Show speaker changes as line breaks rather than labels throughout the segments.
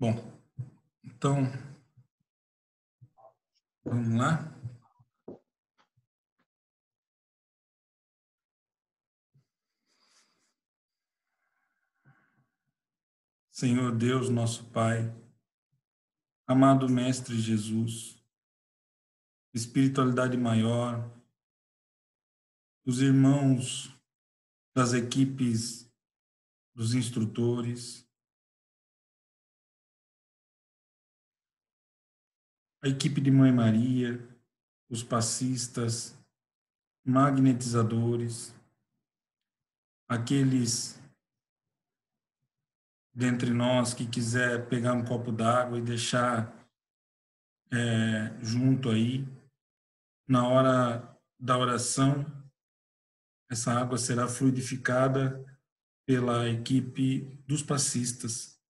Bom, então, vamos lá. Senhor Deus, nosso Pai, amado Mestre Jesus, espiritualidade maior, os irmãos das equipes dos instrutores, a equipe de Mãe Maria, os passistas, magnetizadores, aqueles dentre nós que quiser pegar um copo d'água e deixar junto aí, na hora da oração, essa água será fluidificada pela equipe dos passistas,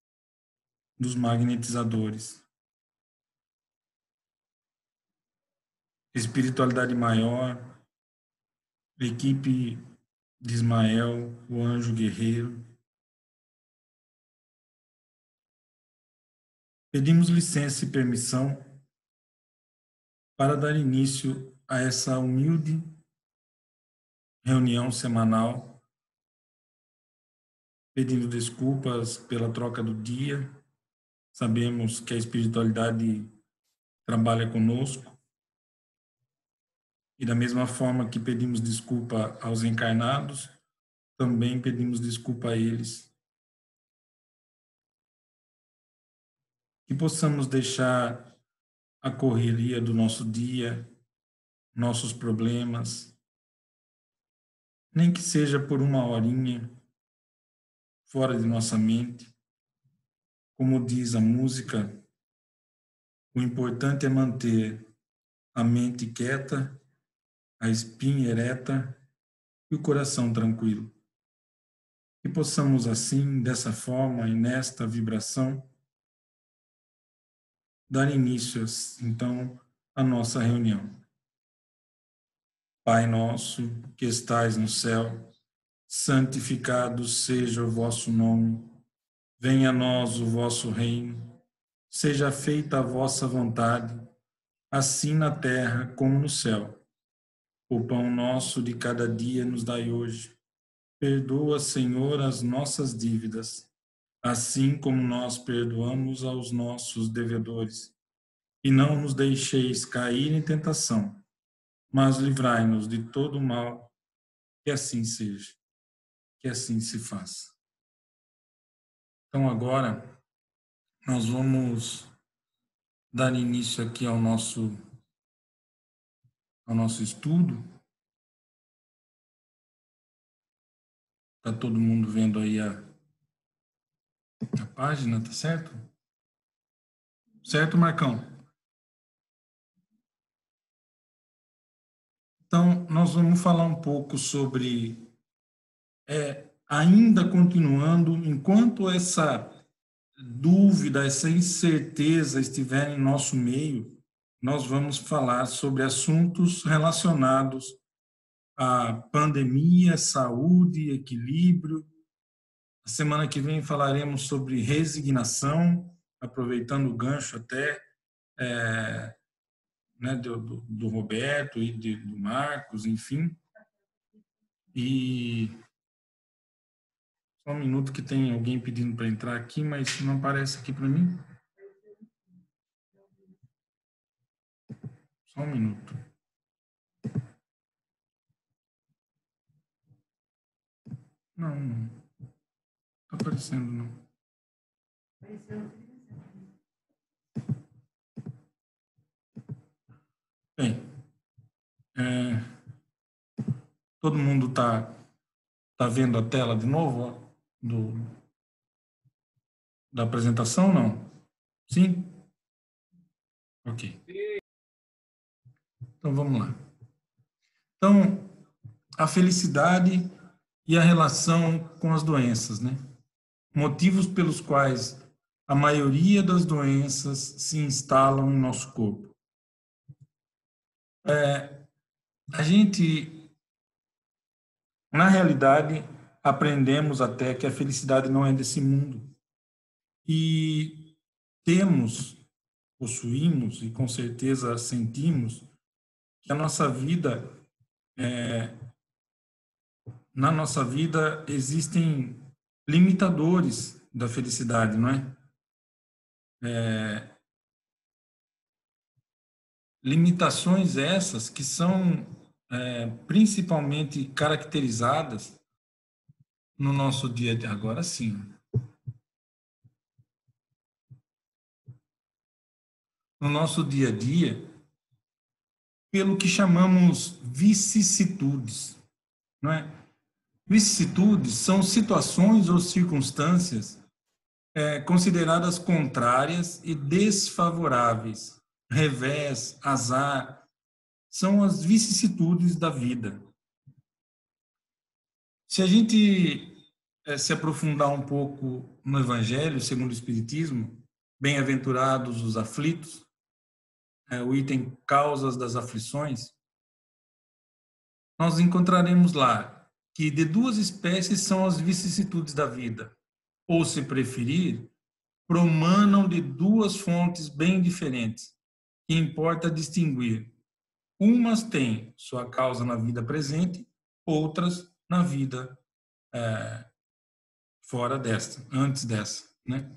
dos magnetizadores. Espiritualidade maior, equipe de Ismael, o anjo guerreiro. Pedimos licença e permissão para dar início a essa humilde reunião semanal, pedindo desculpas pela troca do dia. Sabemos que a espiritualidade trabalha conosco e da mesma forma que pedimos desculpa aos encarnados, também pedimos desculpa a eles. Que possamos deixar a correria do nosso dia, nossos problemas, nem que seja por uma horinha, fora de nossa mente. Como diz a música, o importante é manter a mente quieta, a espinha ereta e o coração tranquilo. Que possamos assim, dessa forma e nesta vibração, dar início, então, à nossa reunião. Pai nosso, que estais no céu, santificado seja o vosso nome. Venha a nós o vosso reino. Seja feita a vossa vontade, assim na terra como no céu. O pão nosso de cada dia nos dai hoje. Perdoa, Senhor, as nossas dívidas, assim como nós perdoamos aos nossos devedores. E não nos deixeis cair em tentação, mas livrai-nos de todo o mal. Que assim seja, que assim se faça. Então agora nós vamos dar início aqui ao nosso estudo. Está todo mundo vendo aí a página, tá certo? Certo, Marcão? Então, nós vamos falar um pouco sobre, ainda continuando, enquanto essa dúvida, essa incerteza estiver em nosso meio, nós vamos falar sobre assuntos relacionados à pandemia, saúde, equilíbrio. A semana que vem falaremos sobre resignação, aproveitando o gancho até né, do Roberto e do Marcos, enfim. E só um minuto que tem alguém pedindo para entrar aqui, mas não aparece aqui para mim. Só um minuto. Não está aparecendo, não. Bem, todo mundo tá vendo a tela de novo da apresentação, não? Sim? Ok. Então, vamos lá. Então, a felicidade e a relação com as doenças, né? Motivos pelos quais a maioria das doenças se instalam em nosso corpo. A gente, na realidade, aprendemos até que a felicidade não é desse mundo. E temos, possuímos e com certeza sentimos que na nossa vida existem limitadores da felicidade, não é? Limitações essas que são principalmente caracterizadas no nosso dia a dia. Agora sim. No nosso dia a dia, pelo que chamamos vicissitudes, não é? Vicissitudes são situações ou circunstâncias consideradas contrárias e desfavoráveis. Revés, azar, são as vicissitudes da vida. Se a gente se aprofundar um pouco no Evangelho, segundo o Espiritismo, bem-aventurados os aflitos, o item causas das aflições, nós encontraremos lá que de duas espécies são as vicissitudes da vida, ou, se preferir, promanam de duas fontes bem diferentes, que importa distinguir. Umas têm sua causa na vida presente, outras na vida fora desta, antes dessa, né?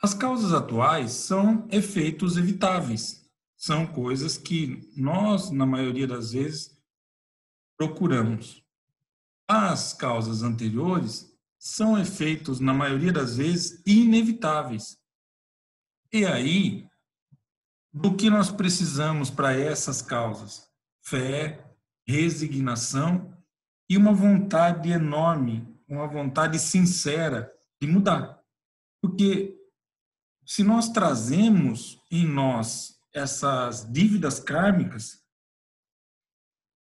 As causas atuais são efeitos evitáveis, são coisas que nós, na maioria das vezes, procuramos. As causas anteriores são efeitos, na maioria das vezes, inevitáveis. E aí, do que nós precisamos para essas causas? Fé, resignação e uma vontade enorme, uma vontade sincera de mudar. Porque se nós trazemos em nós essas dívidas kármicas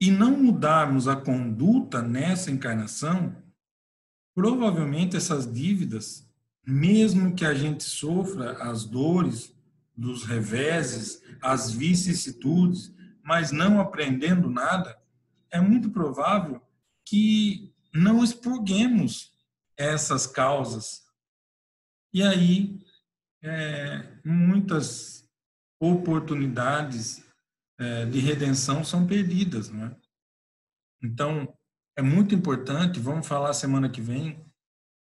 e não mudarmos a conduta nessa encarnação, provavelmente essas dívidas, mesmo que a gente sofra as dores dos reveses, as vicissitudes, mas não aprendendo nada, é muito provável que não expurguemos essas causas. E aí, muitas oportunidades de redenção são perdidas, não é? Então, é muito importante, vamos falar semana que vem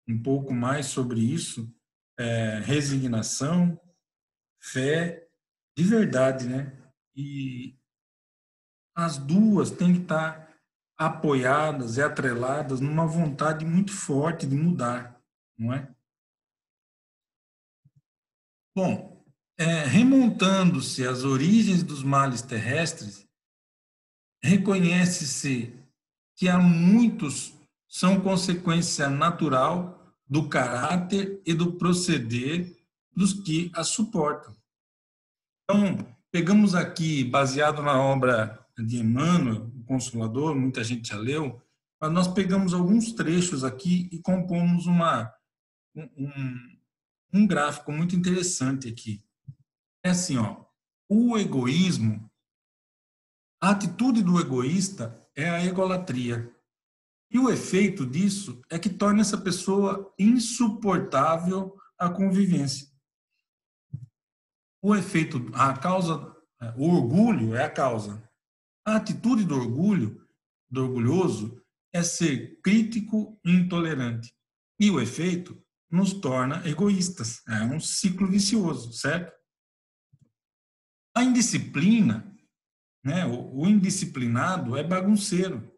um pouco mais sobre isso, resignação, fé, de verdade, né? E as duas têm que estar apoiadas e atreladas numa vontade muito forte de mudar, não é? Bom, remontando-se às origens dos males terrestres, reconhece-se que há muitos são consequência natural do caráter e do proceder dos que a suportam. Então, pegamos aqui, baseado na obra de Emmanuel, o Consolador, muita gente já leu, mas nós pegamos alguns trechos aqui e compomos um gráfico muito interessante aqui. É assim, ó, o egoísmo, a atitude do egoísta é a egolatria. E o efeito disso é que torna essa pessoa insuportável à convivência. O efeito, a causa, o orgulho é a causa. A atitude do orgulho, do orgulhoso, é ser crítico e intolerante. E o efeito nos torna egoístas. É um ciclo vicioso, certo? A indisciplina, né, o indisciplinado é bagunceiro.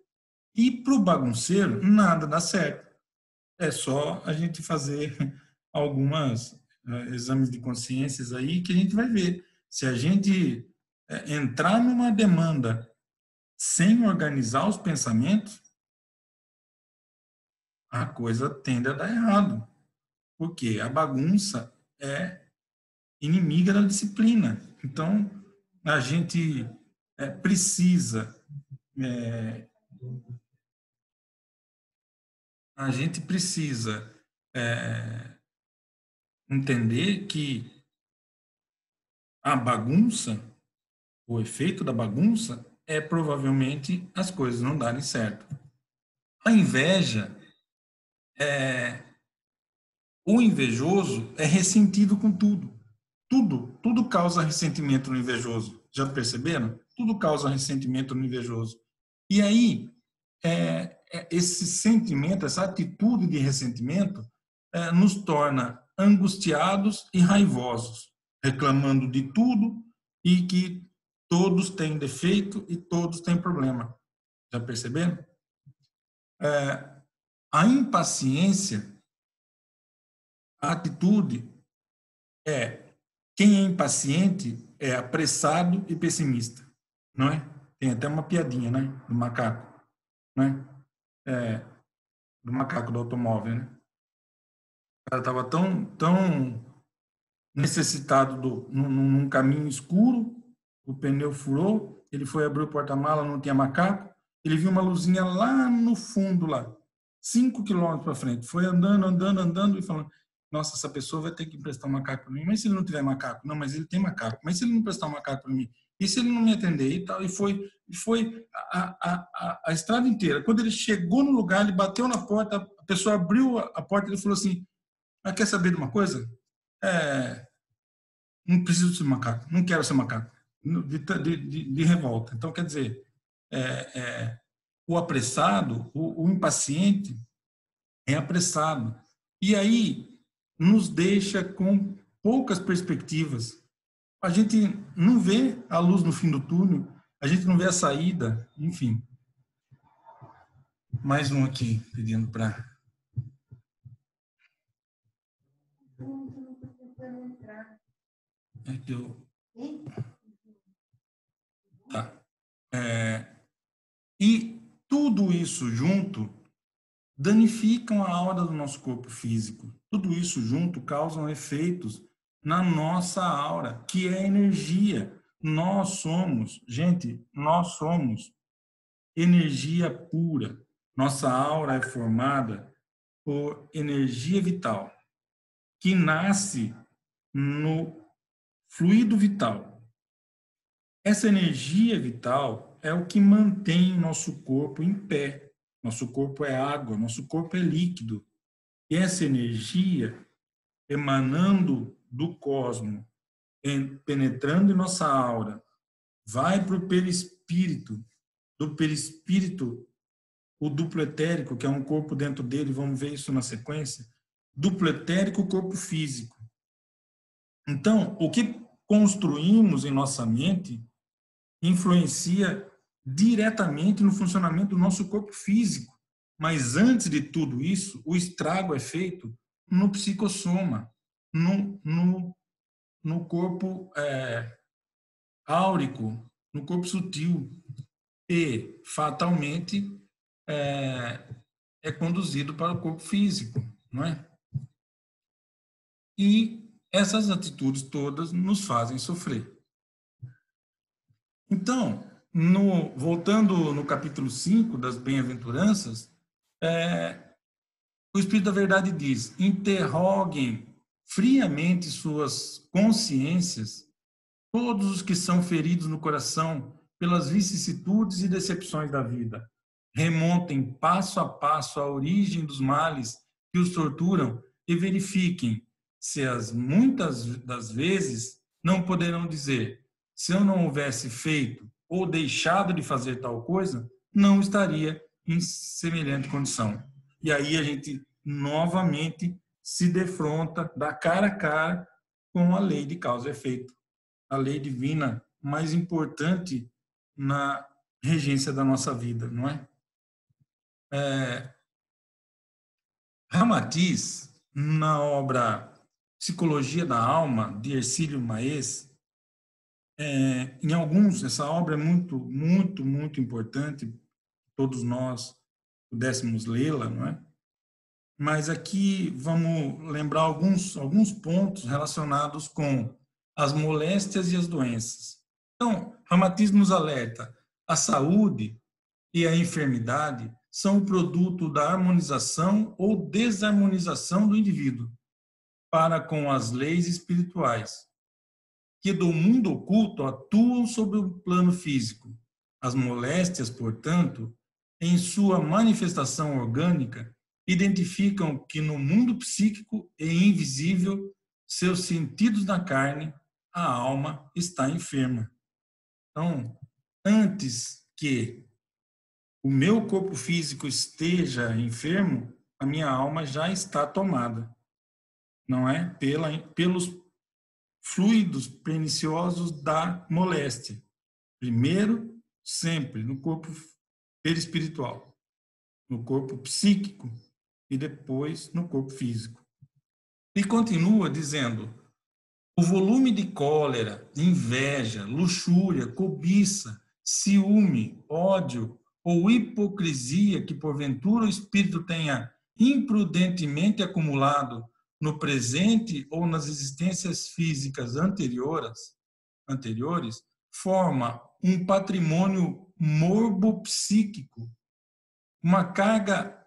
E para o bagunceiro, nada dá certo. É só a gente fazer algumas exames de consciências aí que a gente vai ver. Se a gente entrar numa demanda sem organizar os pensamentos, a coisa tende a dar errado. Porque a bagunça é inimiga da disciplina. Então, a gente precisa é, a gente precisa entender que a bagunça, o efeito da bagunça, é provavelmente as coisas não darem certo. A inveja, o invejoso é ressentido com tudo. tudo causa ressentimento no invejoso. Já perceberam? Tudo causa ressentimento no invejoso. E aí, esse sentimento, essa atitude de ressentimento, nos torna angustiados e raivosos, reclamando de tudo e que todos têm defeito e todos têm problema. Já perceberam? A impaciência, a atitude quem é impaciente é apressado e pessimista, não é? Tem até uma piadinha, né? Do macaco, né? Do macaco do automóvel, né? O cara estava tão necessitado num caminho escuro, o pneu furou, ele foi abrir o porta-mala, não tinha macaco, ele viu uma luzinha lá no fundo, lá, 5 quilômetros para frente, foi andando e falando, nossa, essa pessoa vai ter que emprestar um macaco para mim, mas se ele não tiver macaco? Não, mas ele tem macaco, mas se ele não emprestar um macaco para mim? E se ele não me atender e tal? E foi a estrada inteira. Quando ele chegou no lugar, ele bateu na porta, a pessoa abriu a porta e ele falou assim, quer saber de uma coisa? Não preciso ser macaco, não quero ser macaco, de revolta. Então, quer dizer, o apressado, o impaciente é apressado. E aí nos deixa com poucas perspectivas. A gente não vê a luz no fim do túnel, a gente não vê a saída, enfim. Mais um aqui, pedindo para... Tá. E tudo isso junto danificam a aura do nosso corpo físico. Tudo isso junto causam efeitos na nossa aura, que é energia. Nós somos energia pura. Nossa aura é formada por energia vital, que nasce no fluido vital. Essa energia vital é o que mantém nosso corpo em pé. Nosso corpo é água, nosso corpo é líquido. E essa energia emanando do cosmos, penetrando em nossa aura, vai para o perispírito, do perispírito, o duplo etérico, que é um corpo dentro dele, vamos ver isso na sequência, duplo etérico, corpo físico. Então, o que construímos em nossa mente influencia diretamente no funcionamento do nosso corpo físico. Mas antes de tudo isso, o estrago é feito no psicossoma, no corpo áurico, no corpo sutil. E, fatalmente, é conduzido para o corpo físico, não é? E essas atitudes todas nos fazem sofrer. Então, voltando no capítulo 5 das Bem-aventuranças, o Espírito da Verdade diz: interroguem friamente suas consciências, todos os que são feridos no coração pelas vicissitudes e decepções da vida. Remontem passo a passo a origem dos males que os torturam e verifiquem se muitas das vezes não poderão dizer: se eu não houvesse feito ou deixado de fazer tal coisa, não estaria em semelhante condição. E aí a gente novamente se defronta, dá cara a cara com a lei de causa e efeito, a lei divina mais importante na regência da nossa vida, não é? Ramatiz, na obra Psicologia da Alma, de Hercílio Maes, essa obra é muito importante, todos nós pudéssemos lê-la, não é? Mas aqui vamos lembrar alguns pontos relacionados com as moléstias e as doenças. Então, Ramatiz nos alerta: a saúde e a enfermidade são o produto da harmonização ou desarmonização do indivíduo para com as leis espirituais, que do mundo oculto atuam sobre o plano físico. As moléstias, portanto, em sua manifestação orgânica, identificam que no mundo psíquico e invisível, seus sentidos na carne a alma está enferma. Então, antes que o meu corpo físico esteja enfermo, a minha alma já está tomada, não é? Pelos fluidos perniciosos da moléstia. Primeiro, sempre, no corpo perispiritual, no corpo psíquico e depois no corpo físico. E continua dizendo: o volume de cólera, inveja, luxúria, cobiça, ciúme, ódio ou hipocrisia que porventura o espírito tenha imprudentemente acumulado no presente ou nas existências físicas anteriores, forma um patrimônio morbo-psíquico, uma carga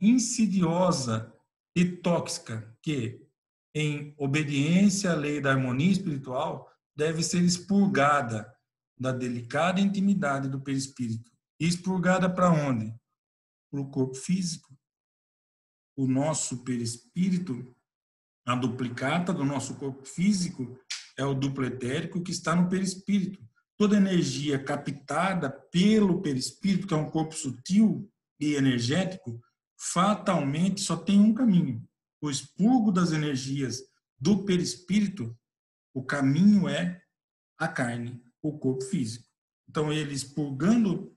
insidiosa e tóxica que, em obediência à lei da harmonia espiritual, deve ser expurgada da delicada intimidade do perispírito. E expurgada para onde? Para o corpo físico. O nosso perispírito, a duplicata do nosso corpo físico, é o duplo etérico que está no perispírito. Toda energia captada pelo perispírito, que é um corpo sutil e energético, fatalmente só tem um caminho: o expurgo das energias do perispírito. O caminho é a carne, o corpo físico. Então, ele expurgando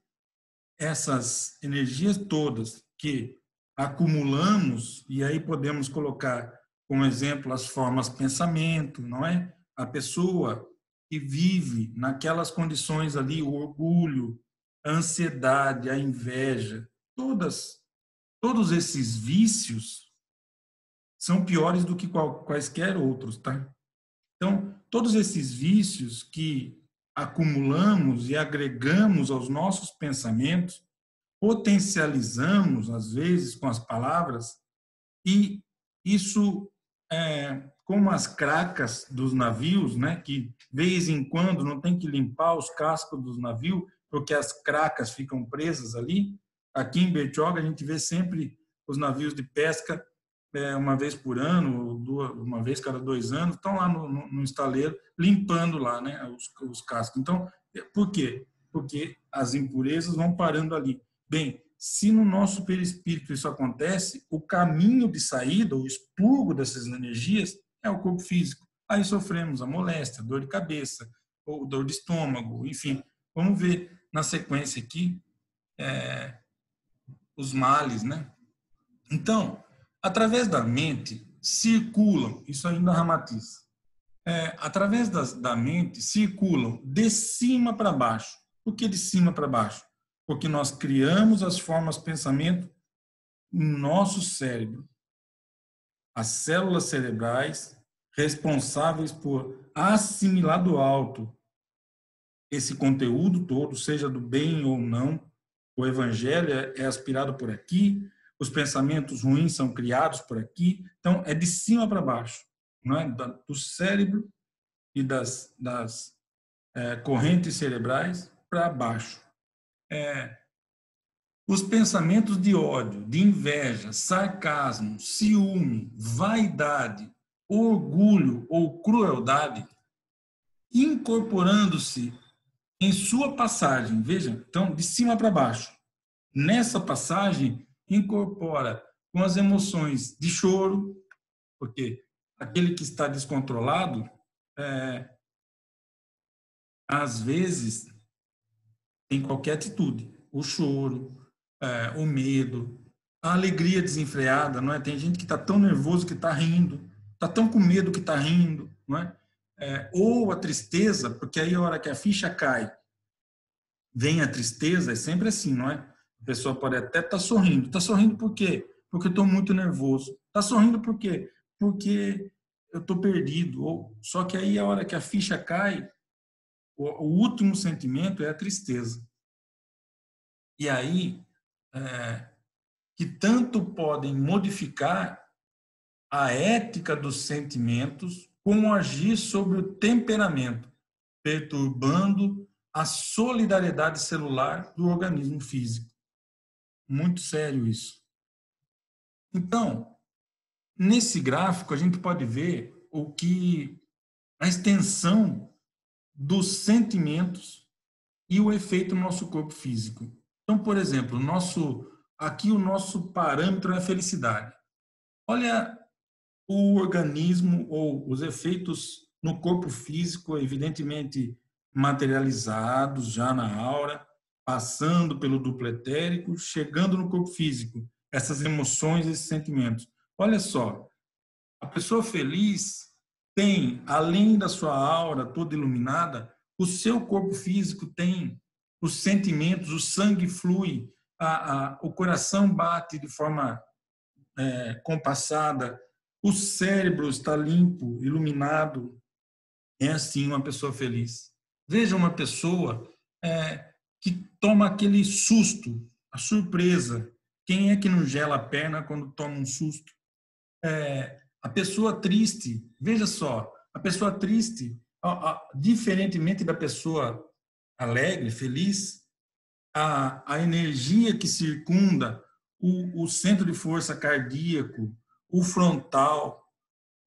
essas energias todas que acumulamos, e aí podemos colocar como exemplo as formas pensamento, não é? A pessoa que vive naquelas condições ali, o orgulho, a ansiedade, a inveja, todos esses vícios são piores do que quaisquer outros, tá? Então, todos esses vícios que acumulamos e agregamos aos nossos pensamentos, potencializamos, às vezes, com as palavras, e isso, como as cracas dos navios, né, que, vez em quando, não tem que limpar os cascos dos navios, porque as cracas ficam presas ali. Aqui em Bertioga, a gente vê sempre os navios de pesca, uma vez por ano, uma vez cada 2 anos, estão lá no estaleiro, limpando lá, né, os cascos. Então, por quê? Porque as impurezas vão parando ali. Bem, se no nosso perispírito isso acontece, o caminho de saída, o expurgo dessas energias, é o corpo físico. Aí sofremos a moléstia, dor de cabeça, ou dor de estômago, enfim. Vamos ver na sequência aqui os males, né? Então, através da mente circulam, isso ainda ramatiza, através da mente circulam de cima para baixo. Por que de cima para baixo? Porque nós criamos as formas pensamento no nosso cérebro. As células cerebrais responsáveis por assimilar do alto esse conteúdo todo, seja do bem ou não. O evangelho é aspirado por aqui, os pensamentos ruins são criados por aqui. Então, é de cima para baixo, não é? Do cérebro e das correntes cerebrais para baixo. Os pensamentos de ódio, de inveja, sarcasmo, ciúme, vaidade, orgulho ou crueldade, incorporando-se em sua passagem, veja, então, de cima para baixo. Nessa passagem, incorpora com as emoções de choro, porque aquele que está descontrolado, às vezes, tem qualquer atitude. O choro, o medo, a alegria desenfreada, não é? Tem gente que está tão nervoso que está rindo, está tão com medo que está rindo, não é? Ou a tristeza, porque aí a hora que a ficha cai, vem a tristeza, é sempre assim, não é? A pessoa pode até estar sorrindo. Está sorrindo por quê? Porque eu estou muito nervoso. Está sorrindo por quê? Porque eu estou perdido. Só que aí a hora que a ficha cai, o último sentimento é a tristeza. E aí, que tanto podem modificar a ética dos sentimentos, como agir sobre o temperamento, perturbando a solidariedade celular do organismo físico. Muito sério isso. Então, nesse gráfico, a gente pode ver o que a extensão dos sentimentos e o efeito no nosso corpo físico. Então, por exemplo, aqui o nosso parâmetro é a felicidade. Olha o organismo ou os efeitos no corpo físico, evidentemente materializados já na aura, passando pelo duplo etérico, chegando no corpo físico, essas emoções, esses sentimentos. Olha só, a pessoa feliz tem, além da sua aura toda iluminada, o seu corpo físico tem os sentimentos, o sangue flui, o coração bate de forma compassada, o cérebro está limpo, iluminado. É assim uma pessoa feliz. Veja uma pessoa que toma aquele susto, a surpresa. Quem é que não gela a perna quando toma um susto? A pessoa triste, veja só, a pessoa triste, diferentemente da pessoa alegre, feliz, a energia que circunda o centro de força cardíaco, o frontal,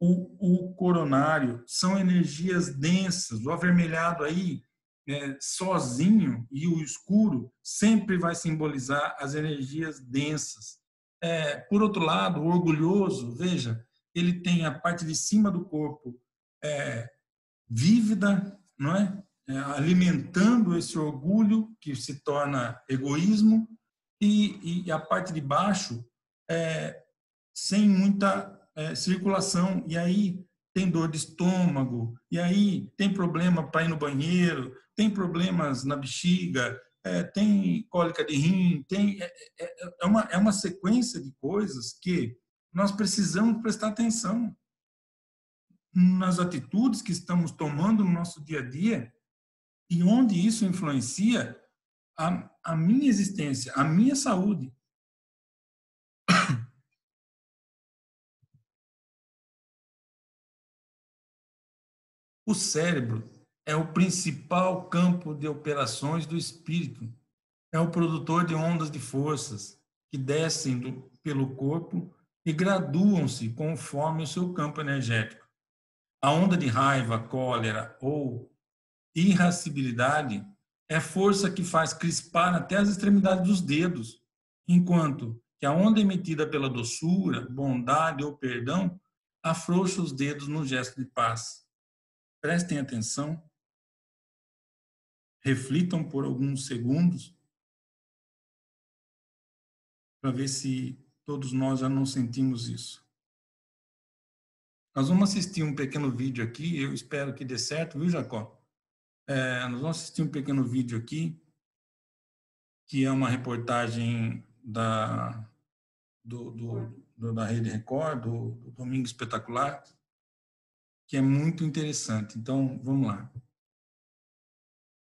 o coronário, são energias densas. O avermelhado aí, sozinho, e o escuro sempre vai simbolizar as energias densas. Por outro lado, o orgulhoso, veja, ele tem a parte de cima do corpo vívida, não é? Alimentando esse orgulho que se torna egoísmo, e a parte de baixo sem muita circulação, e aí tem dor de estômago, e aí tem problema para ir no banheiro, tem problemas na bexiga, tem cólica de rim, é uma sequência de coisas que nós precisamos prestar atenção nas atitudes que estamos tomando no nosso dia a dia e onde isso influencia a minha existência, a minha saúde. O cérebro é o principal campo de operações do espírito. É o produtor de ondas de forças que descem pelo corpo e graduam-se conforme o seu campo energético. A onda de raiva, cólera ou irascibilidade é força que faz crispar até as extremidades dos dedos, enquanto que a onda emitida pela doçura, bondade ou perdão afrouxa os dedos no gesto de paz. Prestem atenção, reflitam por alguns segundos para ver se todos nós já não sentimos isso. Nós vamos assistir um pequeno vídeo aqui, eu espero que dê certo, viu, Jacó? Nós vamos assistir um pequeno vídeo aqui, que é uma reportagem da Rede Record, do Domingo Espetacular, que é muito interessante. Então, vamos lá.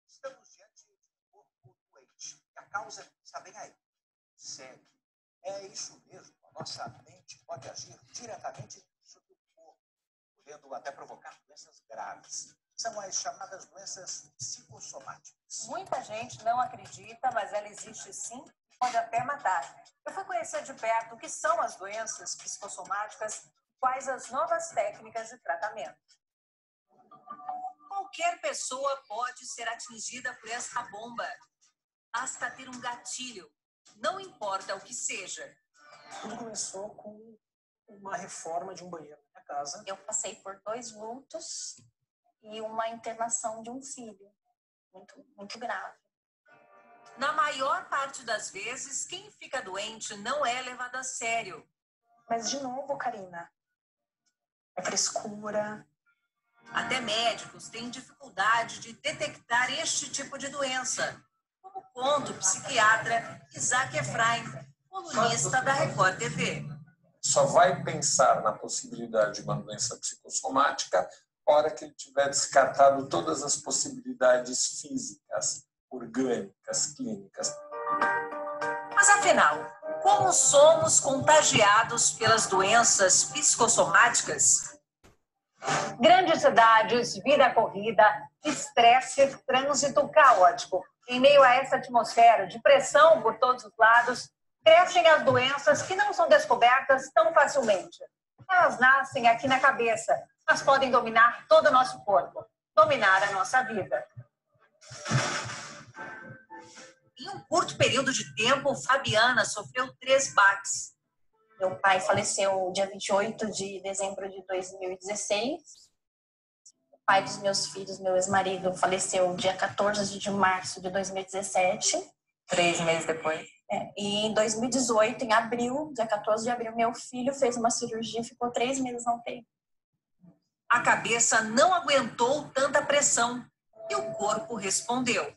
Estamos diante de um corpo doente. E a causa está bem aí. Segue. É isso mesmo. A nossa mente pode agir diretamente sobre o corpo, podendo até provocar doenças graves. São as chamadas doenças psicossomáticas.
Muita gente não acredita, mas ela existe sim e pode até matar. Eu fui conhecer de perto o que são as doenças psicossomáticas, quais as novas técnicas de tratamento.
Qualquer pessoa pode ser atingida por esta bomba. Basta ter um gatilho, não importa o que seja.
Tudo começou com uma reforma de um banheiro na minha casa.
Eu passei por 2 lutos e uma internação de um filho, muito grave.
Na maior parte das vezes, quem fica doente não é levado a sério.
Mas, de novo, Karina, é frescura.
Até médicos têm dificuldade de detectar este tipo de doença, como conta o psiquiatra Isaac Efraim, colunista da Record TV.
Só vai pensar na possibilidade de uma doença psicossomática na hora que ele tiver descartado todas as possibilidades físicas, orgânicas, clínicas.
Mas, afinal, como somos contagiados pelas doenças psicossomáticas?
Grandes cidades, vida corrida, estresse, trânsito caótico. Em meio a essa atmosfera de pressão por todos os lados, crescem as doenças que não são descobertas tão facilmente. Elas nascem aqui na cabeça, mas podem dominar todo o nosso corpo, dominar a nossa vida.
Em um curto período de tempo, Fabiana sofreu 3 baques.
Meu pai faleceu dia 28 de dezembro de 2016. O pai dos meus filhos, meu ex-marido, faleceu dia 14 de março de 2017.
3 meses depois.
E em 2018, em abril, dia 14 de abril, meu filho fez uma cirurgia e ficou 3 meses na UTI.
A cabeça não aguentou tanta pressão e o corpo respondeu.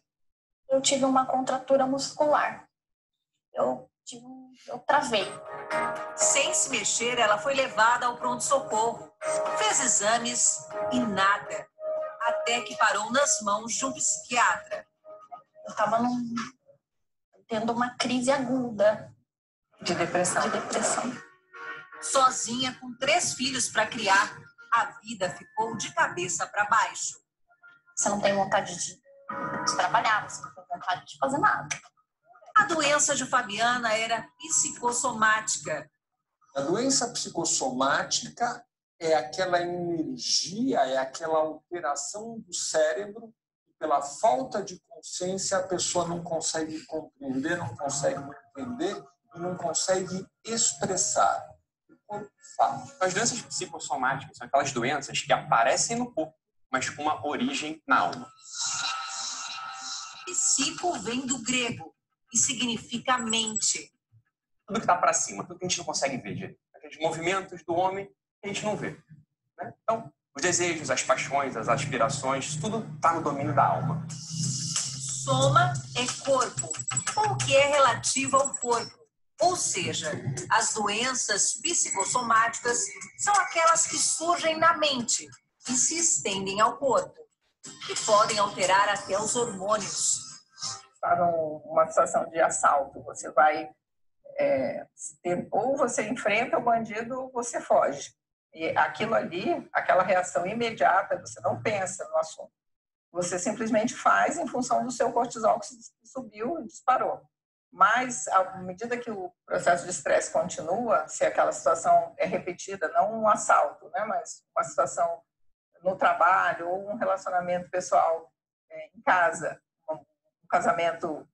Eu tive uma contratura muscular. Eu travei.
Sem se mexer, ela foi levada ao pronto-socorro. Fez exames e nada. Até que parou nas mãos de um psiquiatra.
Eu estava tendo uma crise aguda.
De depressão.
Sozinha, com 3 filhos para criar, a vida ficou de cabeça para baixo.
Você não tem vontade de trabalhar, você não tem vontade de fazer nada.
A doença de Fabiana era psicossomática.
A doença psicossomática é aquela energia, é aquela alteração do cérebro que, pela falta de consciência, a pessoa não consegue compreender, não consegue entender e não consegue expressar.
As doenças psicossomáticas são aquelas doenças que aparecem no corpo, mas com uma origem na alma.
Psico vem do grego e significa mente.
Tudo que está para cima, tudo que a gente não consegue ver direito. Aqueles movimentos do homem que a gente não vê. Né? Então, os desejos, as paixões, as aspirações, tudo está no domínio da alma.
Soma é corpo, ou o que é relativo ao corpo. Ou seja, as doenças psicossomáticas são aquelas que surgem na mente e se estendem ao corpo, e podem alterar até os hormônios.
Para uma situação de assalto, você vai ou você enfrenta o bandido ou você foge. E aquilo ali, aquela reação imediata, você não pensa no assunto. Você simplesmente faz em função do seu cortisol que subiu e disparou. Mas, à medida que o processo de estresse continua, se aquela situação é repetida, não um assalto, né, mas uma situação no trabalho ou um relacionamento pessoal em casa, um casamento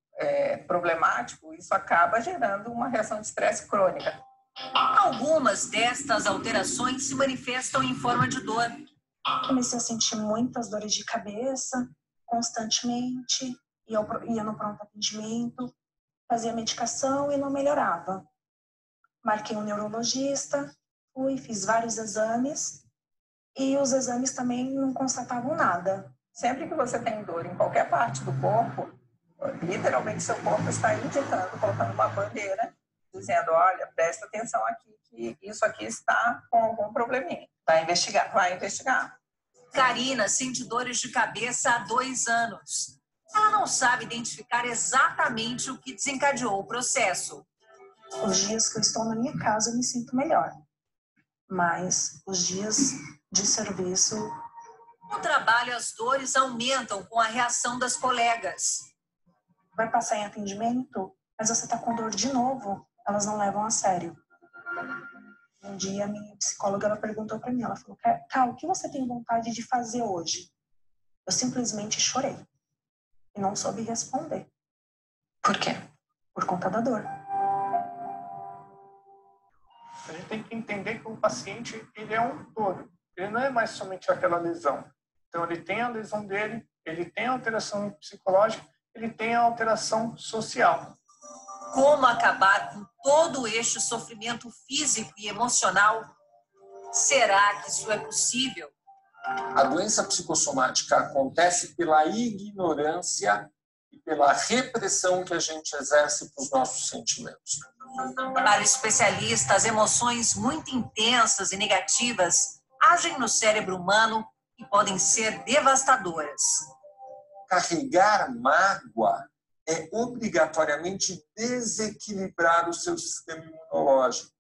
problemático, isso acaba gerando uma reação de estresse crônica.
Algumas destas alterações se manifestam em forma de dor.
Comecei a sentir muitas dores de cabeça, constantemente, ia no pronto atendimento, fazia medicação e não melhorava. Marquei um neurologista, fiz vários exames e os exames também não constatavam nada.
Sempre que você tem dor em qualquer parte do corpo, literalmente seu corpo está indicando, colocando uma bandeira, dizendo, olha, presta atenção aqui, que isso aqui está com algum probleminha. Vai investigar.
Karina sente dores de cabeça há 2 anos. Ela não sabe identificar exatamente o que desencadeou o processo.
Os dias que eu estou na minha casa eu me sinto melhor, mas os dias de serviço...
No trabalho, as dores aumentam com a reação das colegas.
Vai passar em atendimento, mas você está com dor de novo. Elas não levam a sério. Um dia, a minha psicóloga ela perguntou para mim, ela falou, Ká, o que você tem vontade de fazer hoje? Eu simplesmente chorei. E não soube responder.
Por quê?
Por conta da dor.
A gente tem que entender que o paciente ele é um todo. Ele não é mais somente aquela lesão. Então, ele tem a lesão dele, ele tem a alteração psicológica, ele tem a alteração social.
Como acabar com todo este sofrimento físico e emocional? Será que isso é possível?
A doença psicossomática acontece pela ignorância e pela repressão que a gente exerce para os nossos sentimentos.
Para o especialista, as emoções muito intensas e negativas agem no cérebro humano e podem ser devastadoras.
Carregar mágoa é obrigatoriamente desequilibrar o seu sistema imunológico.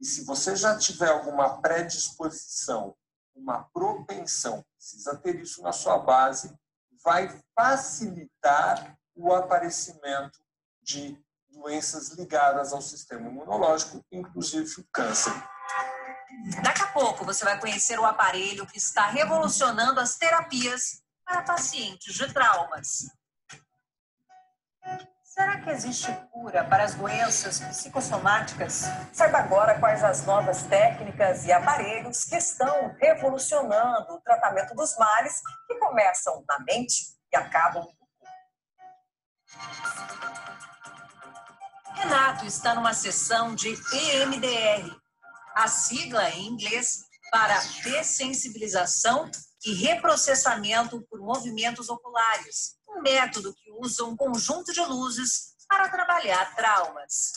E se você já tiver alguma predisposição, uma propensão, precisa ter isso na sua base, vai facilitar o aparecimento de doenças ligadas ao sistema imunológico, inclusive o câncer.
Daqui a pouco você vai conhecer o aparelho que está revolucionando as terapias para pacientes de traumas. Será que existe cura para as doenças psicossomáticas?
Saiba agora quais as novas técnicas e aparelhos que estão revolucionando o tratamento dos males que começam na mente e acabam no corpo.
Renato está numa sessão de EMDR, a sigla em inglês para dessensibilização e reprocessamento por movimentos oculares, um método que usa um conjunto de luzes para trabalhar traumas.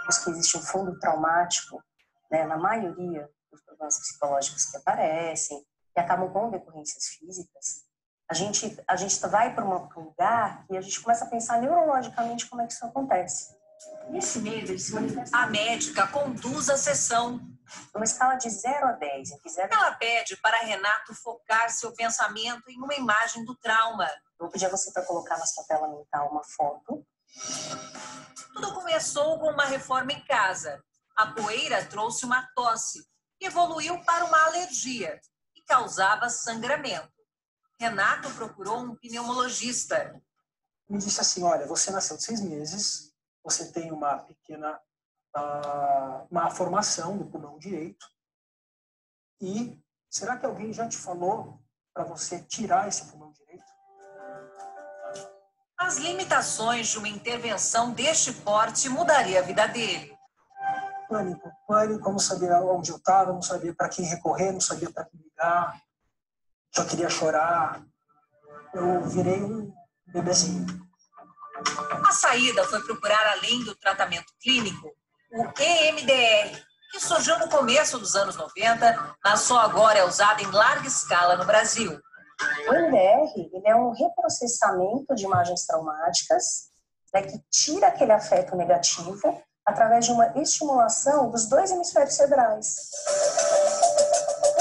Diz que existe um fundo traumático, né, na maioria dos problemas psicológicos que aparecem e acabam com decorrências físicas. A gente vai para um lugar e a gente começa a pensar neurologicamente como é que isso acontece. E esse medo, ele se manifesta.
A médica conduz a sessão.
Numa escala de 0 a 10.
Ela pede para Renato focar seu pensamento em uma imagem do trauma.
Eu vou pedir a você para colocar na sua tela mental uma foto.
Tudo começou com uma reforma em casa. A poeira trouxe uma tosse, que evoluiu para uma alergia e causava sangramento. Renato procurou um pneumologista.
Me disse assim, olha, você nasceu de 6 meses, você tem uma pequena má formação do pulmão direito. E será que alguém já te falou para você tirar esse pulmão direito?
As limitações de uma intervenção deste porte mudaria a vida dele.
Pânico, não sabia onde eu estava, não sabia para quem recorrer, não sabia para quem ligar, só queria chorar. Eu virei um bebezinho.
A saída foi procurar, além do tratamento clínico, o EMDR, que surgiu no começo dos anos 90, mas só agora é usado em larga escala no Brasil.
O EMDR, ele é um reprocessamento de imagens traumáticas, né, que tira aquele afeto negativo através de uma estimulação dos 2 hemisférios cerebrais.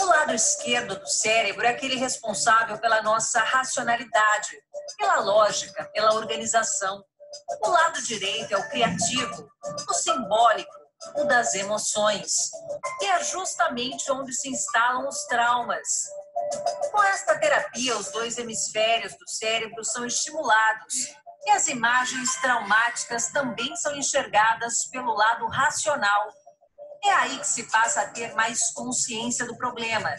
O lado esquerdo do cérebro é aquele responsável pela nossa racionalidade, pela lógica, pela organização. O lado direito é o criativo, o simbólico, o das emoções. E é justamente onde se instalam os traumas. Com esta terapia, os 2 hemisférios do cérebro são estimulados e as imagens traumáticas também são enxergadas pelo lado racional. É aí que se passa a ter mais consciência do problema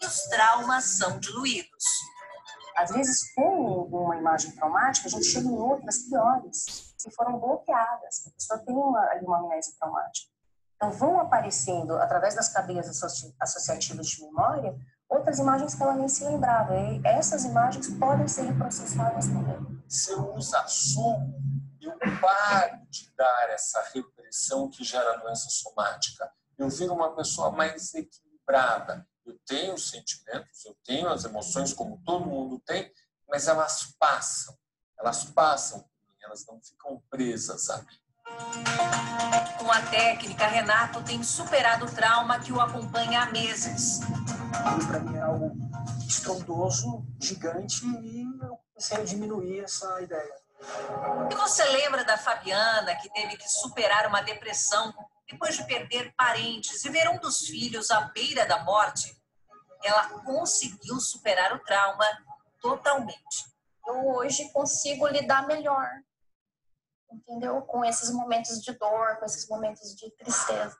e os traumas são diluídos.
Às vezes, com uma imagem traumática, a gente chega em outras piores, que foram bloqueadas. A pessoa tem uma amnésia traumática. Então, vão aparecendo, através das cadeias associativas de memória, outras imagens que ela nem se lembrava. E essas imagens podem ser reprocessadas também.
Se eu uso som, eu paro de dar essa repressão que gera doença somática. Eu viro uma pessoa mais equilibrada. Eu tenho os sentimentos, eu tenho as emoções, como todo mundo tem, mas elas passam por mim, elas não ficam presas a mim.
Com a técnica, Renato tem superado o trauma que o acompanha há meses.
Para mim é algo estrondoso, gigante, e eu comecei a diminuir essa ideia.
E você lembra da Fabiana, que teve que superar uma depressão depois de perder parentes e ver um dos filhos à beira da morte? Ela conseguiu superar o trauma totalmente.
Eu hoje consigo lidar melhor, entendeu? Com esses momentos de dor, com esses momentos de tristeza.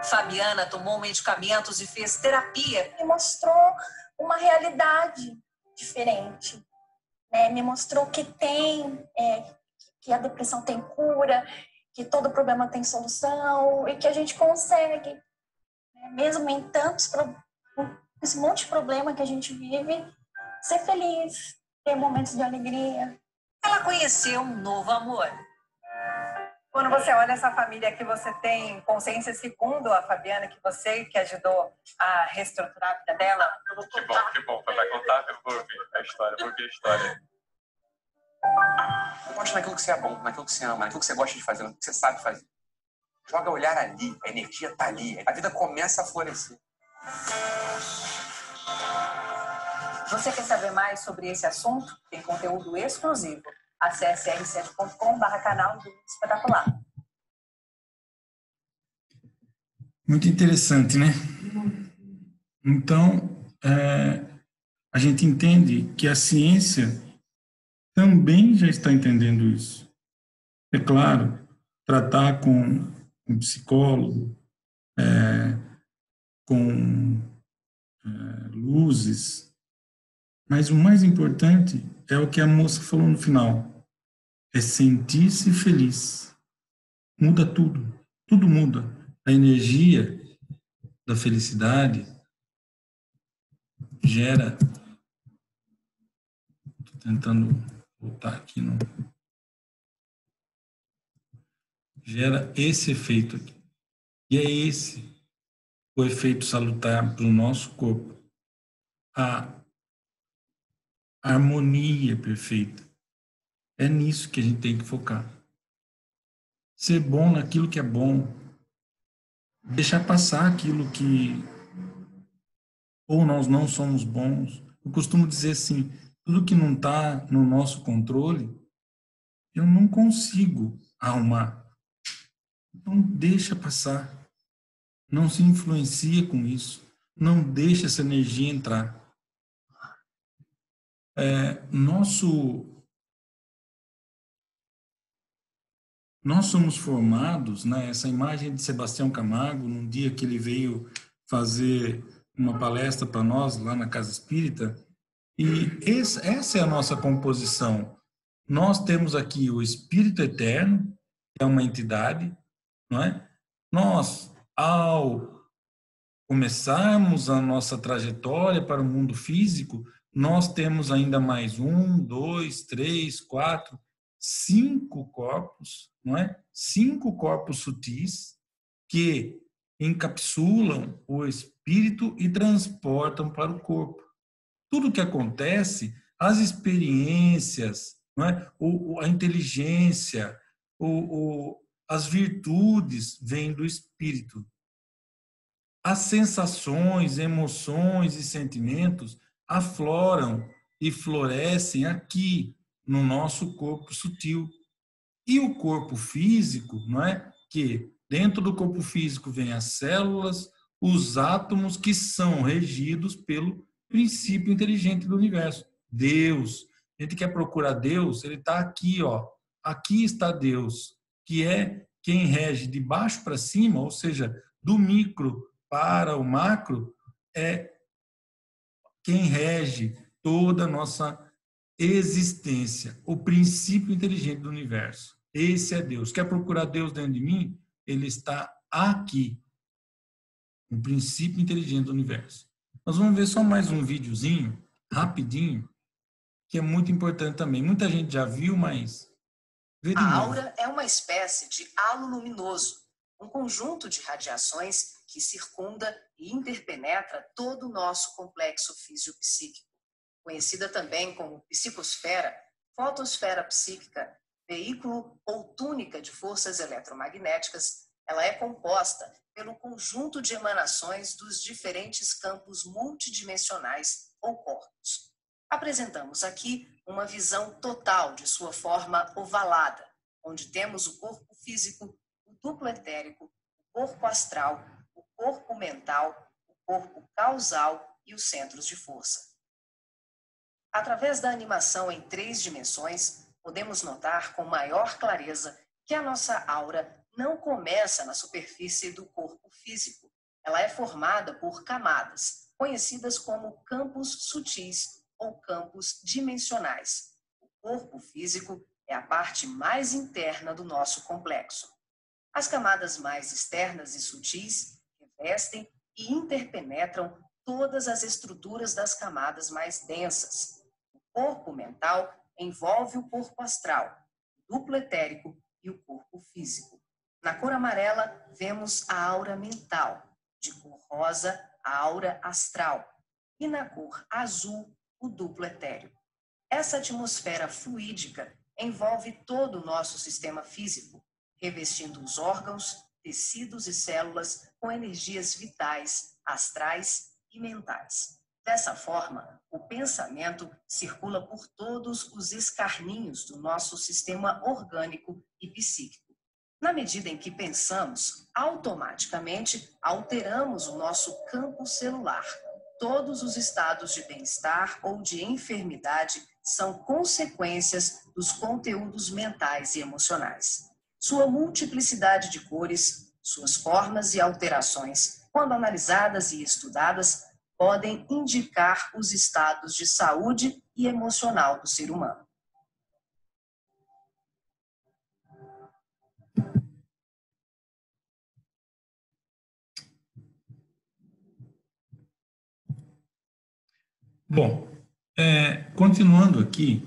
Fabiana tomou medicamentos e fez terapia.
Me mostrou uma realidade diferente. Me mostrou que que a depressão tem cura, que todo problema tem solução e que a gente consegue, mesmo em esse monte de problema que a gente vive, ser feliz, ter momentos de alegria.
Ela conheceu um novo amor.
Quando você olha essa família que você tem consciência, segundo a Fabiana, que ajudou a reestruturar a vida dela.
Que bom. Vai contar, eu vou ouvir a história. Gosta naquilo que você é bom, naquilo que você ama, naquilo que você gosta de fazer, naquilo que você sabe fazer. Joga o olhar ali, a energia está ali, a vida começa a florescer.
Você quer saber mais sobre esse assunto? Tem conteúdo exclusivo. Acesse r7.com/canal do Espetacular.
Muito interessante, né? Então, a gente entende que a ciência também já está entendendo isso. É claro, tratar com um psicólogo, com luzes, mas o mais importante é o que a moça falou no final, é sentir-se feliz. Muda tudo, tudo muda. A energia da felicidade gera... Estou tentando voltar aqui, não... Gera esse efeito aqui. E é esse o efeito salutar para o nosso corpo. A harmonia perfeita. É nisso que a gente tem que focar. Ser bom naquilo que é bom. Deixar passar aquilo que ou nós não somos bons. Eu costumo dizer assim, tudo que não está no nosso controle, eu não consigo arrumar. Então deixa passar. Não se influencia com isso. Não deixa essa energia entrar. Nós somos formados, né? Essa imagem de Sebastião Camargo, num dia que ele veio fazer uma palestra para nós lá na Casa Espírita, e essa é a nossa composição. Nós temos aqui o Espírito Eterno, que é uma entidade, não é? Nós, ao começarmos a nossa trajetória para o mundo físico, nós temos ainda mais 1, 2, 3, 4, 5 corpos, não é? 5 corpos sutis que encapsulam o espírito e transportam para o corpo. Tudo que acontece, as experiências, não é? A inteligência, as virtudes vêm do espírito. As sensações, emoções e sentimentos afloram e florescem aqui no nosso corpo sutil. E o corpo físico, não é? Que dentro do corpo físico vem as células, os átomos que são regidos pelo princípio inteligente do universo. Deus. A gente quer procurar Deus, ele está aqui, ó. Aqui está Deus, que é quem rege de baixo para cima, ou seja, do micro para o macro, é quem rege toda a nossa existência, o princípio inteligente do universo. Esse é Deus. Quer procurar Deus dentro de mim? Ele está aqui, o princípio inteligente do universo. Nós vamos ver só mais um videozinho, rapidinho, que é muito importante também. Muita gente já viu, mas...
A aura é uma espécie de halo luminoso, um conjunto de radiações que circunda e interpenetra todo o nosso complexo fisiopsíquico. Conhecida também como psicosfera, fotosfera psíquica, veículo ou túnica de forças eletromagnéticas, ela é composta pelo conjunto de emanações dos diferentes campos multidimensionais ou corpos. Apresentamos aqui uma visão total de sua forma ovalada, onde temos o corpo físico, o duplo etérico, o corpo astral, o corpo mental, o corpo causal e os centros de força. Através da animação em 3 dimensões, podemos notar com maior clareza que a nossa aura não começa na superfície do corpo físico. Ela é formada por camadas, conhecidas como campos sutis ou campos dimensionais. O corpo físico é a parte mais interna do nosso complexo. As camadas mais externas e sutis revestem e interpenetram todas as estruturas das camadas mais densas. O corpo mental envolve o corpo astral, o duplo etérico e o corpo físico. Na cor amarela, vemos a aura mental, de cor rosa, a aura astral, e na cor azul, o duplo etéreo. Essa atmosfera fluídica envolve todo o nosso sistema físico, revestindo os órgãos, tecidos e células com energias vitais, astrais e mentais. Dessa forma, o pensamento circula por todos os escarninhos do nosso sistema orgânico e psíquico. Na medida em que pensamos, automaticamente alteramos o nosso campo celular,
todos os estados de bem-estar ou de enfermidade são consequências dos conteúdos mentais e emocionais. Sua multiplicidade de cores, suas formas e alterações, quando analisadas e estudadas, podem indicar os estados de saúde e emocional do ser humano.
Bom, continuando aqui,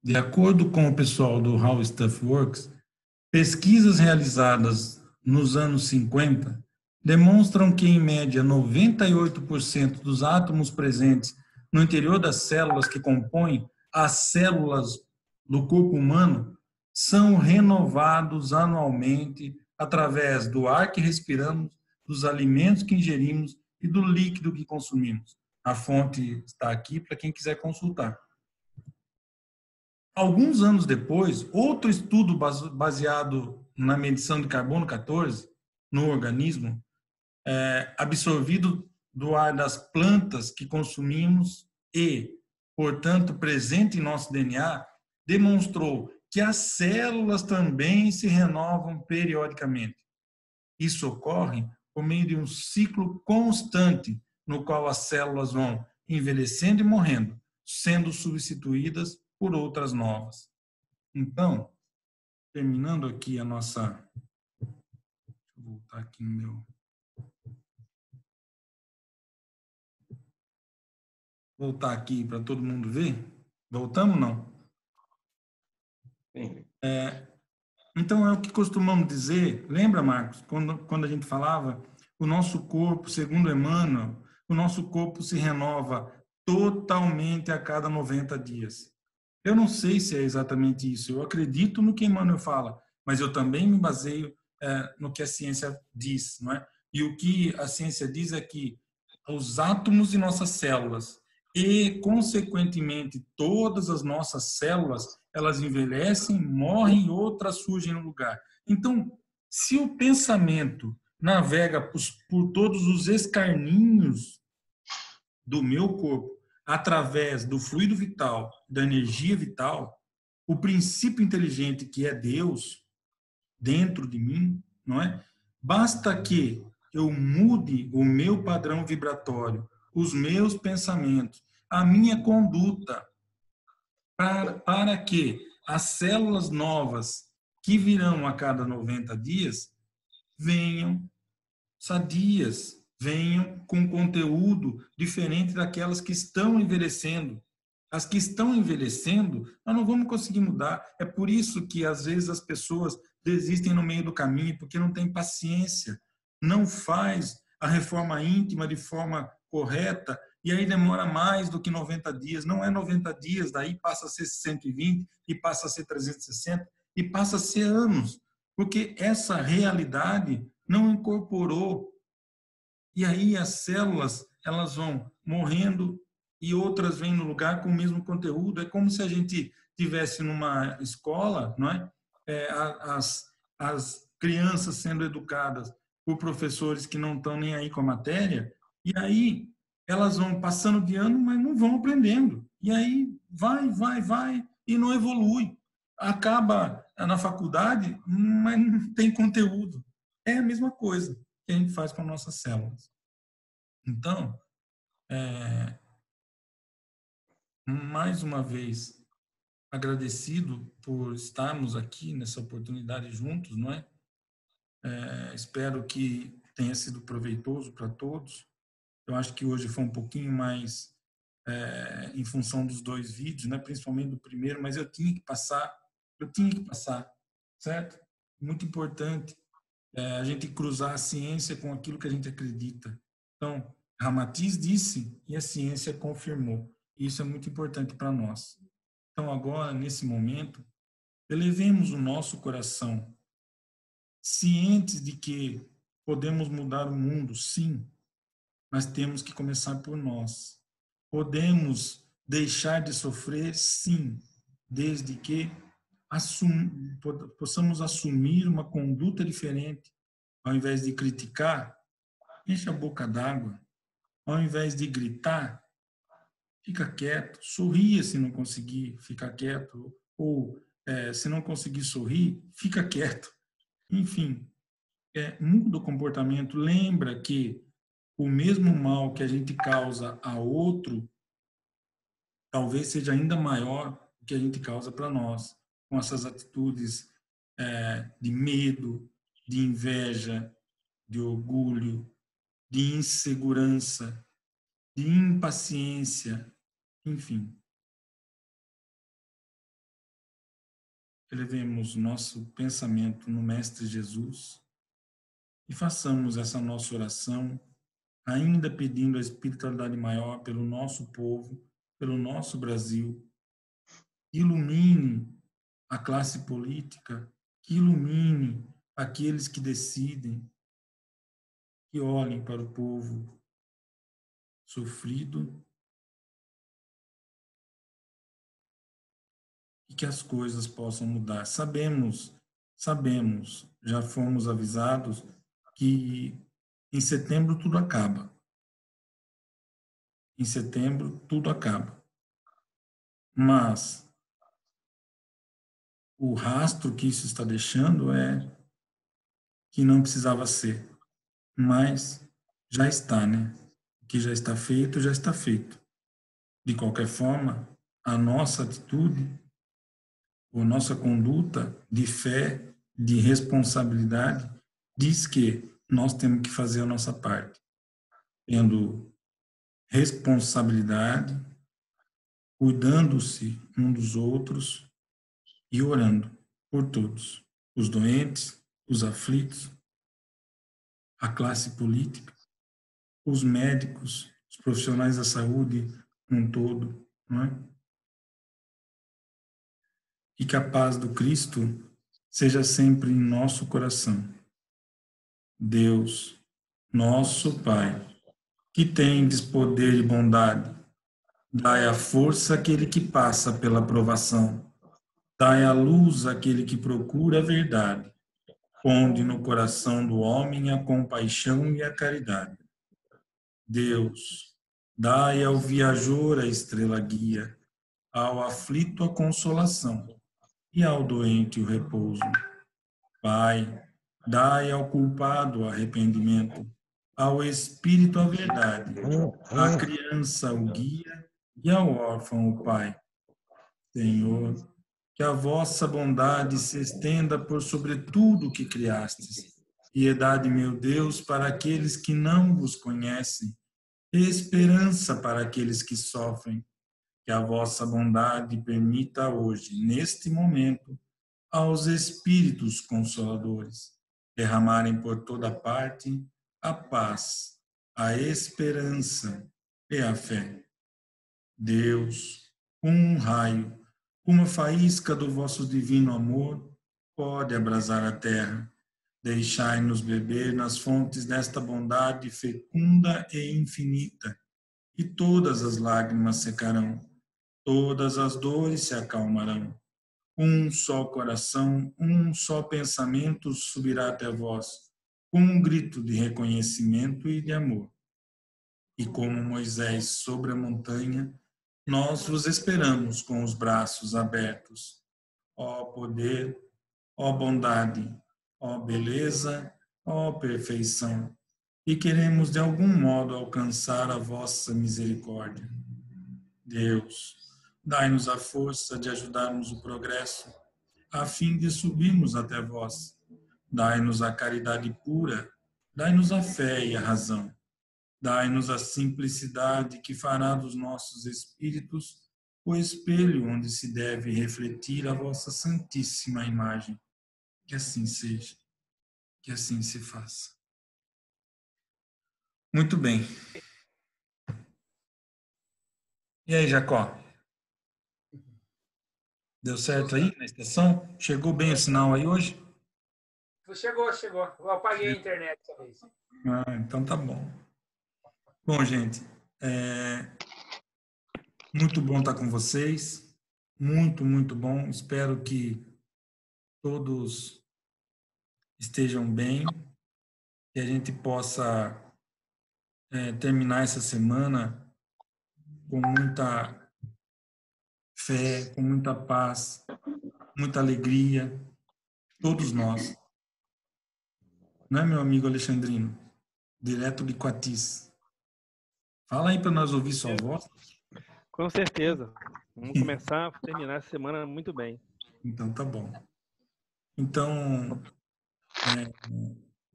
de acordo com o pessoal do How Stuff Works, pesquisas realizadas nos anos 50 demonstram que, em média, 98% dos átomos presentes no interior das células que compõem as células do corpo humano são renovados anualmente através do ar que respiramos, dos alimentos que ingerimos e do líquido que consumimos. A fonte está aqui para quem quiser consultar. Alguns anos depois, outro estudo baseado na medição de carbono 14 no organismo, absorvido do ar das plantas que consumimos e, portanto, presente em nosso DNA, demonstrou que as células também se renovam periodicamente. Isso ocorre por meio de um ciclo constante no qual as células vão envelhecendo e morrendo, sendo substituídas por outras novas. Então, terminando aqui a nossa... Deixa eu voltar aqui no meu... Voltar aqui para todo mundo ver. Voltamos, não? Então, é o que costumamos dizer. Lembra, Marcos, quando a gente falava, o nosso corpo, segundo Emmanuel, o nosso corpo se renova totalmente a cada 90 dias. Eu não sei se é exatamente isso. Eu acredito no que Emmanuel fala, mas eu também me baseio no que a ciência diz, não é? E o que a ciência diz é que os átomos de nossas células e, consequentemente, todas as nossas células, elas envelhecem, morrem e outras surgem no lugar. Então, se o pensamento navega por todos os escarninhos do meu corpo, através do fluido vital, da energia vital, o princípio inteligente que é Deus dentro de mim, não é? Basta que eu mude o meu padrão vibratório, os meus pensamentos, a minha conduta, para que as células novas que virão a cada 90 dias venham sadias, venham com conteúdo diferente daquelas que estão envelhecendo. As que estão envelhecendo, nós não vamos conseguir mudar. É por isso que, às vezes, as pessoas desistem no meio do caminho, porque não tem paciência, não faz a reforma íntima de forma correta, e aí demora mais do que 90 dias. Não é 90 dias, daí passa a ser 120, e passa a ser 360, e passa a ser anos, porque essa realidade não incorporou. E aí as células, elas vão morrendo e outras vêm no lugar com o mesmo conteúdo. É como se a gente tivesse numa escola, não é? As crianças sendo educadas por professores que não estão nem aí com a matéria, e aí elas vão passando de ano, mas não vão aprendendo. E aí vai, e não evolui. Acaba na faculdade, mas não tem conteúdo. É a mesma coisa que a gente faz com nossas células. Então, mais uma vez, agradecido por estarmos aqui nessa oportunidade juntos, não é? Espero que tenha sido proveitoso para todos. Eu acho que hoje foi um pouquinho mais em função dos 2 vídeos, né? Principalmente do primeiro, mas eu tinha que passar, certo? Muito importante a gente cruzar a ciência com aquilo que a gente acredita. Então, Ramatiz disse e a ciência confirmou. Isso é muito importante para nós. Então, agora, nesse momento, elevemos o nosso coração, cientes de que podemos mudar o mundo, sim, mas temos que começar por nós. Podemos deixar de sofrer, sim, desde que possamos assumir uma conduta diferente, ao invés de criticar, enche a boca d'água. Ao invés de gritar, fica quieto, sorria se não conseguir ficar quieto, ou se não conseguir sorrir, fica quieto. Enfim, muda o comportamento. Lembra que o mesmo mal que a gente causa a outro, talvez seja ainda maior do que a gente causa para nós, com essas atitudes de medo, de inveja, de orgulho, de insegurança, de impaciência, enfim. Elevemos nosso pensamento no Mestre Jesus e façamos essa nossa oração, ainda pedindo a espiritualidade maior pelo nosso povo, pelo nosso Brasil. Ilumine a classe política, que ilumine aqueles que decidem, que olhem para o povo sofrido e que as coisas possam mudar. Sabemos, já fomos avisados que em setembro tudo acaba. Em setembro tudo acaba. Mas o rastro que isso está deixando é que não precisava ser. Mas já está, né? O que já está feito, já está feito. De qualquer forma, a nossa atitude, a nossa conduta de fé, de responsabilidade, diz que nós temos que fazer a nossa parte, tendo responsabilidade, cuidando-se um dos outros e orando por todos, os doentes, os aflitos, a classe política, os médicos, os profissionais da saúde um todo, não é? E que a paz do Cristo seja sempre em nosso coração. Deus, nosso Pai, que tendes poder e bondade, dai a força àquele que passa pela provação, dai a luz àquele que procura a verdade, ponde no coração do homem a compaixão e a caridade. Deus, dai ao viajor a estrela guia, ao aflito a consolação e ao doente o repouso. Pai, dai ao culpado o arrependimento, ao espírito a verdade, à criança o guia e ao órfão o pai. Senhor, que a vossa bondade se estenda por sobre tudo o que criastes. Piedade, meu Deus, para aqueles que não vos conhecem, esperança para aqueles que sofrem. Que a vossa bondade permita hoje, neste momento, aos Espíritos Consoladores derramarem por toda parte a paz, a esperança e a fé. Deus, com um raio, uma faísca do vosso divino amor, pode abrasar a terra. Deixai-nos beber nas fontes desta bondade fecunda e infinita, e todas as lágrimas secarão, todas as dores se acalmarão. Um só coração, um só pensamento subirá até vós, com um grito de reconhecimento e de amor. E como Moisés sobre a montanha, nós vos esperamos com os braços abertos. Ó poder, ó bondade, ó beleza, ó perfeição. E queremos de algum modo alcançar a vossa misericórdia. Deus, dai-nos a força de ajudarmos o progresso, a fim de subirmos até vós. Dai-nos a caridade pura, dai-nos a fé e a razão. Dai-nos a simplicidade que fará dos nossos espíritos o espelho onde se deve refletir a vossa santíssima imagem. Que assim seja, que assim se faça. Muito bem. E aí, Jacó? Deu certo aí na estação? Chegou bem o sinal aí hoje?
Chegou. Eu apaguei a internet essa vez.
Então tá bom. Bom, gente, muito bom estar com vocês. Muito, muito bom. Espero que todos estejam bem, que a gente possa terminar essa semana com muita fé, com muita paz, muita alegria, todos nós. Não é, meu amigo Alexandrino? Direto de Coatis. Fala aí para nós ouvir sua voz.
Com certeza. Vamos começar a terminar essa semana muito bem.
Então, tá bom. Então,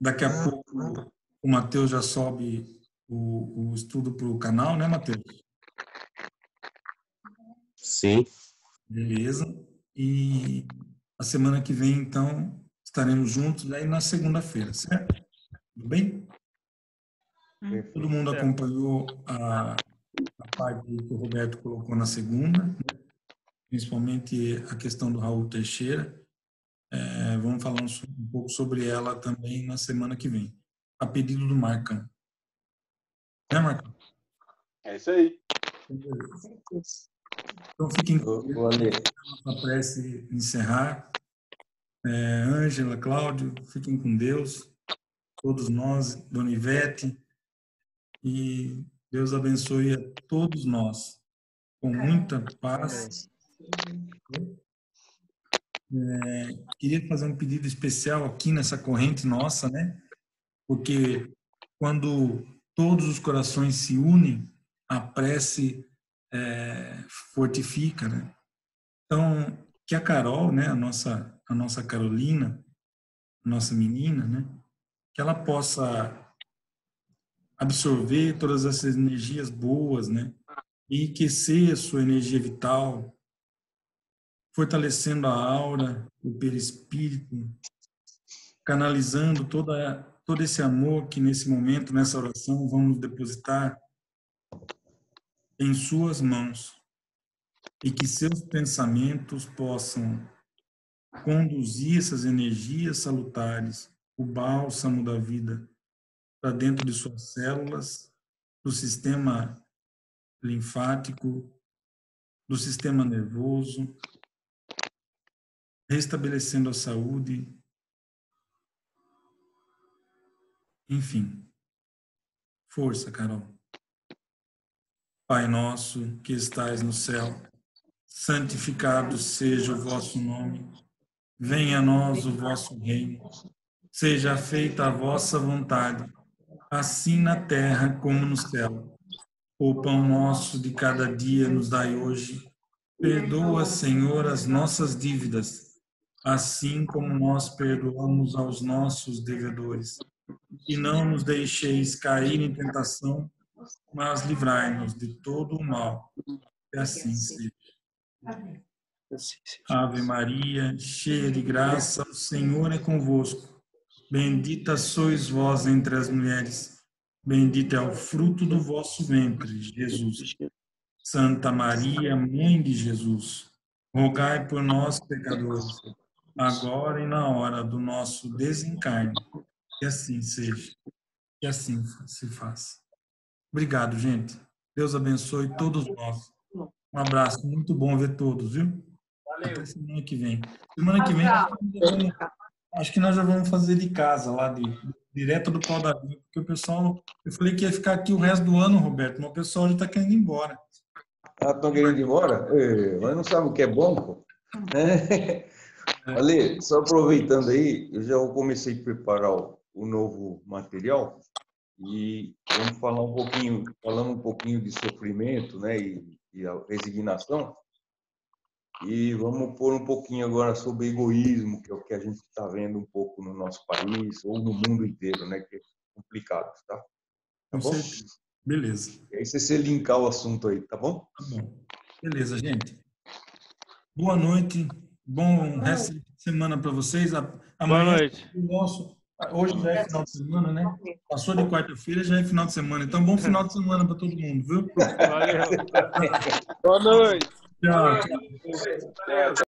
daqui a pouco o Matheus já sobe o estudo para o canal, né, Matheus?
Sim.
Beleza. E a semana que vem, então, estaremos juntos aí na segunda-feira, certo? Tudo bem? Todo mundo acompanhou a parte que o Roberto colocou na segunda, né? Principalmente a questão do Raul Teixeira. Vamos falar um pouco sobre ela também na semana que vem, a pedido do Marcão. Né, Marcão?
É isso aí.
Então, fiquem com Deus. Nossa prece encerrar. Ângela, Cláudio, fiquem com Deus. Todos nós, Dona Ivete. E Deus abençoe a todos nós com muita paz. Queria fazer um pedido especial aqui nessa corrente nossa, né? Porque quando todos os corações se unem, a prece fortifica, né? Então, que a Carol, né, a nossa Carolina, a nossa menina, né, que ela possa absorver todas essas energias boas, né, e enriquecer a sua energia vital, fortalecendo a aura, o perispírito, canalizando todo esse amor que nesse momento, nessa oração, vamos depositar em suas mãos, e que seus pensamentos possam conduzir essas energias salutares, o bálsamo da vida, para dentro de suas células, do sistema linfático, do sistema nervoso, restabelecendo a saúde, enfim. Força, Carol. Pai nosso, que estais no céu, santificado seja o vosso nome. Venha a nós o vosso reino. Seja feita a vossa vontade, assim na terra como no céu. O pão nosso de cada dia nos dai hoje. Perdoa, Senhor, as nossas dívidas, assim como nós perdoamos aos nossos devedores. E não nos deixeis cair em tentação, mas livrai-nos de todo o mal. Que assim seja. Ave Maria, cheia de graça, o Senhor é convosco. Bendita sois vós entre as mulheres. Bendito é o fruto do vosso ventre, Jesus. Santa Maria, Mãe de Jesus, rogai por nós, pecadores, agora e na hora do nosso desencarne. Que assim seja. Que assim se faça. Obrigado, gente. Deus abençoe todos nós. Um abraço. Muito bom ver todos, viu?
Valeu.
Até semana que vem. Semana que vem, acho que nós já vamos fazer de casa, lá direto do Pau da Vida, porque o pessoal... Eu falei que ia ficar aqui o resto do ano, Roberto, mas o pessoal já está querendo ir embora.
Estão querendo ir embora? Mas não sabe o que é bom, pô. Ale, só aproveitando aí, eu já comecei a preparar o novo material e vamos falar falando um pouquinho de sofrimento, né, e a resignação. E vamos pôr um pouquinho agora sobre egoísmo, que é o que a gente está vendo um pouco no nosso país ou no mundo inteiro, né, que é complicado, tá? Tá
Com
bom?
certeza. Beleza.
E aí você linkar o assunto aí, tá bom?
Tá bom. Beleza, gente. Boa noite. Bom resto de semana para vocês. Amanhã,
boa noite.
Hoje já é final de semana, né? Passou de quarta-feira, já é final de semana. Então, bom final de semana para todo mundo, viu?
Valeu. Boa noite.
Tchau.